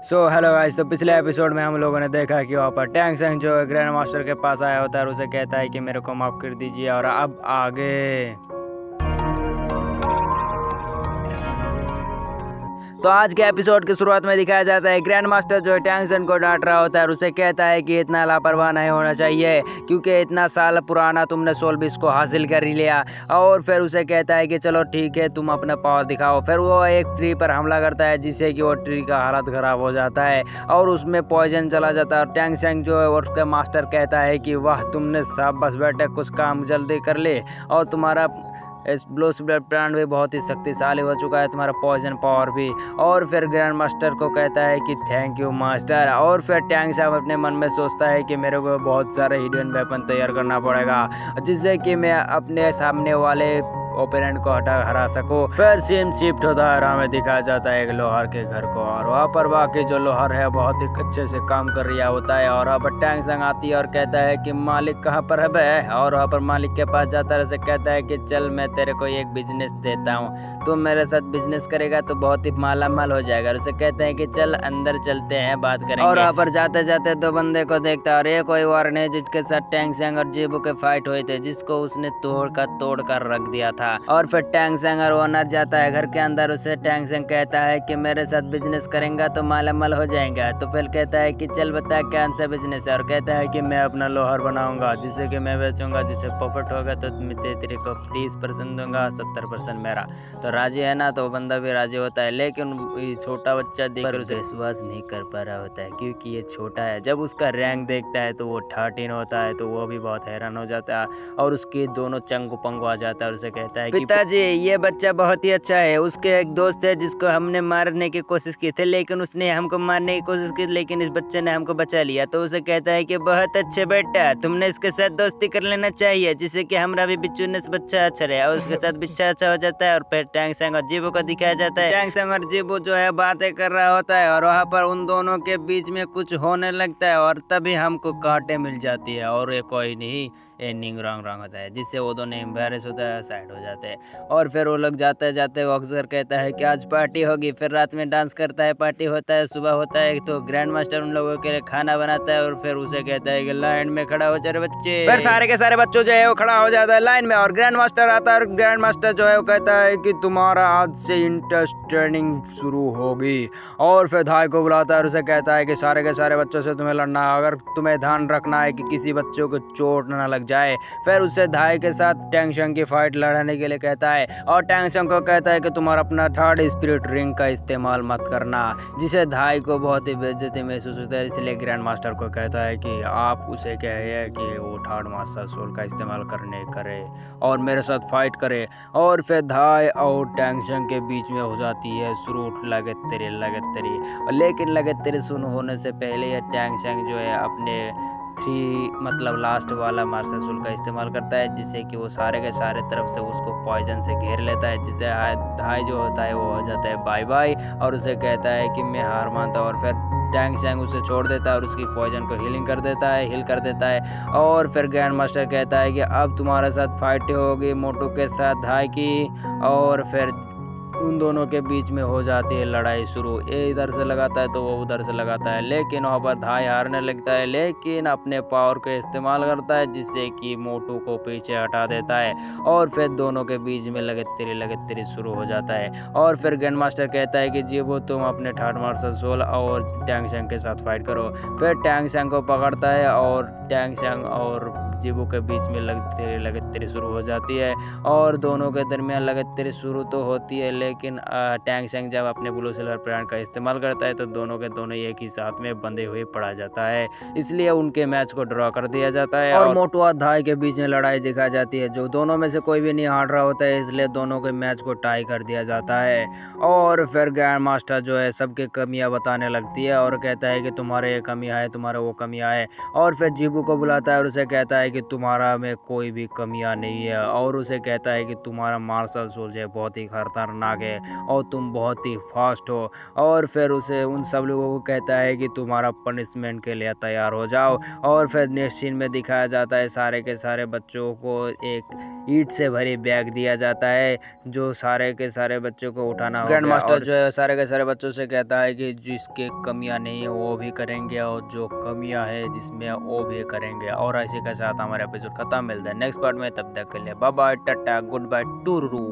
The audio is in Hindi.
Hello guys. तो पिछले एपिसोड में हम लोगों ने देखा कि वहाँ पर टैंक सेंग जो ग्रैंड मास्टर के पास आया होता है और उसे कहता है कि मेरे को माफ़ कर दीजिए। और अब आगे तो आज के एपिसोड की शुरुआत में दिखाया जाता है ग्रैंड मास्टर जो टैंक सेंग को डांट रहा होता है और उसे कहता है कि इतना लापरवाह नहीं होना चाहिए क्योंकि इतना साल पुराना तुमने सोल बीस को हासिल कर ही लिया। और फिर उसे कहता है कि चलो ठीक है, तुम अपना पावर दिखाओ। फिर वो एक ट्री पर हमला करता है जिससे कि वो ट्री का हालत खराब हो जाता है और उसमें पॉइजन चला जाता है। और टैंक सेंग जो है उसका मास्टर कहता है कि वाह, तुमने सब बस बेटे कुछ काम जल्दी कर ले और तुम्हारा इस ब्लूस ब्लड प्लांट भी बहुत ही शक्तिशाली हो चुका है, तुम्हारा पॉइजन पावर भी। और फिर ग्रैंड मास्टर को कहता है कि थैंक यू मास्टर। और फिर टैंक साहब अपने मन में सोचता है कि मेरे को बहुत सारे हिडन वेपन तैयार करना पड़ेगा जिससे कि मैं अपने सामने वाले ओपोनेंट को हरा सकूं। फिर सीन शिफ्ट होता है और हमें दिखाया जाता है एक लोहार के घर को और वहाँ पर बाकी जो लोहार है बहुत ही अच्छे से काम कर रहा होता है। और वहाँ पर टैंक संग आती है और कहता है कि मालिक कहाँ पर है बे। और वहाँ पर मालिक के पास जाता है, कहता है कि चल मैं तेरे को एक बिजनेस देता हूँ, तुम मेरे साथ बिजनेस करेगा तो बहुत ही माला माल हो जाएगा। उसे कहते हैं कि चल अंदर चलते हैं, बात करेंगे। और वहाँ पर जाते जाते दो बंदे को देखता है और एक कोई और ने जिसके साथ टैंक संग और जीबू के फाइट हुए थे जिसको उसने तोड़ कर रख दिया था। और फिर टैंक सेंग और ओनर जाता है घर के अंदर। उसे टैंक सेंग कहता है कि मेरे साथ बिजनेस करेंगे तो मालामाल हो जाएगा। तो फिर कहता है कि चल बता क्या सा बिजनेस है। और कहता है कि मैं अपना लोहार बनाऊंगा जिससे कि मैं बेचूंगा, जिससे प्रॉफिट होगा तो तेरे को 30% दूंगा, 70% मेरा। तो राजी है ना? तो बंदा भी राजी होता है, लेकिन छोटा बच्चा देखकर उसे विश्वास नहीं कर पा रहा होता है क्योंकि ये छोटा है। जब उसका रैंक देखता है तो वो 13 होता है तो वो भी बहुत हैरान हो जाता है और उसके दोनों चंगू पंगू आ जाता है। उसे कहता है पिताजी ये बच्चा बहुत ही अच्छा है। उसके एक दोस्त है जिसको हमने मारने की कोशिश की थी लेकिन उसने हमको मारने की कोशिश की, लेकिन इस बच्चे ने हमको बचा लिया। तो उसे कहता है कि बहुत अच्छे बेटा, तुमने इसके साथ दोस्ती कर लेना चाहिए जिससे कि हमारा भी बिच्छू ने बच्चा अच्छा रहे। और उसके साथ बिच्छा अच्छा हो जाता है। और फिर टैंक सेंग और जीबू को दिखाया जाता है। टैंक सेंग और जीबू जो है बातें कर रहा होता है और वहाँ पर उन दोनों के बीच में कुछ होने लगता है और तभी हमको कांटे मिल जाती है और ये कोई नहीं एंडिंग रॉन्ग होता है जिससे वो दोनों एम्बेरस होता है, साइड हो जाते हैं। और फिर वो लोग जाते जाते वो अक्सर कहता है कि आज पार्टी होगी। फिर रात में डांस करता है, पार्टी होता है, सुबह होता है तो ग्रैंड मास्टर उन लोगों के लिए खाना बनाता है और फिर उसे कहता है कि लाइन में खड़ा हो जा बच्चे। फिर सारे के सारे बच्चों जो है वो खड़ा हो जाता है लाइन में और ग्रैंड मास्टर आता है और ग्रैंड मास्टर जो है वो कहता है कि तुम्हारा आज से इंटरेस्ट ट्रेनिंग शुरू होगी। और फिर धाई को बुलाता है और उसे कहता है कि सारे के सारे बच्चों से तुम्हें लड़ना है, अगर तुम्हें ध्यान रखना है कि किसी बच्चों को चोट ना लग जाए। फिर उससे धाई के साथ टैंक सेंग की फाइट लड़ने के लिए कहता है और टैंक सेंग को कहता है कि तुम्हारा अपना थर्ड स्पिरिट रिंग का इस्तेमाल मत करना, जिसे धाई को बहुत ही बेइज्जती महसूस होता है। इसलिए ग्रैंड मास्टर को कहता है कि आप उसे कहिए कि वो थर्ड मास्टर सोल का इस्तेमाल करे और मेरे साथ फाइट करे। और फिर धाई और टैंक सेंग के बीच में हो जाती है शुरू लगे तेरे लेकिन लगे तेरे सुन होने से पहले ये टैंक सेंग जो है अपने 3 मतलब लास्ट वाला मास्टर सोल का इस्तेमाल करता है जिससे कि वो सारे के सारे तरफ से उसको पॉइजन से घेर लेता है, जिससे धाई जो होता है वो हो जाता है बाय बाय और उसे कहता है कि मैं हार मानता हूँ। और फिर टैंक सेंग उसे छोड़ देता है और उसकी पॉइजन को हील कर देता है। और फिर ग्रैंड मास्टर कहता है कि अब तुम्हारे साथ फाइट होगी मोटू के साथ धाई की। और फिर उन दोनों के बीच में हो जाती है लड़ाई शुरू। ये इधर से लगाता है तो वो उधर से लगाता है, लेकिन वहाँ पर धाई हारने लगता है लेकिन अपने पावर का इस्तेमाल करता है जिससे कि मोटू को पीछे हटा देता है। और फिर दोनों के बीच में लगतरी शुरू हो जाता है। और फिर ग्रैंड मास्टर कहता है कि जीबू तुम अपने थर्ड मास्टर सोल और टैंक सेंग के साथ फाइट करो। फिर टैंक सेंग को पकड़ता है और टैंक सेंग और जीबू के बीच में लगतरी शुरू हो जाती है और दोनों के दरमियान लगतरी शुरू तो होती है, लेकिन टैंक सेंग जब अपने ब्लू सिल्वर प्लांट का इस्तेमाल करता है तो दोनों के दोनों एक ही साथ में बंधे हुए पड़ा जाता है, इसलिए उनके मैच को ड्रॉ कर दिया जाता है। और मोटू और धाई के बीच में लड़ाई दिखाई जाती है, जो दोनों में से कोई भी नहीं हार रहा होता है, इसलिए दोनों के मैच को टाई कर दिया जाता है। और फिर ग्रैंड मास्टर जो है सबके कमियां बताने लगती है और कहता है कि तुम्हारे ये कमियां है, तुम्हारे वो कमियां है। और फिर जीबू को बुलाता है और उसे कहता है कि तुम्हारा में कोई भी कमियां नहीं है, और उसे कहता है कि तुम्हारा मार्शल सोल्ज है बहुत ही खतरनाक है और तुम बहुत ही फास्ट हो। और फिर उसे उन सब लोगों को कहता है कि तुम्हारा पनिशमेंट के लिए तैयार हो जाओ। और फिर नेक्स्ट सीन में दिखाया जाता है सारे के सारे बच्चों को एक ईंट से भरी बैग दिया जाता है जो सारे के सारे बच्चों को उठाना होगा। ग्रैंड मास्टर जो है सारे के सारे बच्चों से कहता है कि जिसके कमियां नहीं है वो भी करेंगे और जो कमियां है जिसमें वो भी करेंगे। और ऐसे के साथ हमारा एपिसोड खत्म। मिलता है नेक्स्ट पार्ट में, तब तक के लिए bye bye, tata, good bye, true.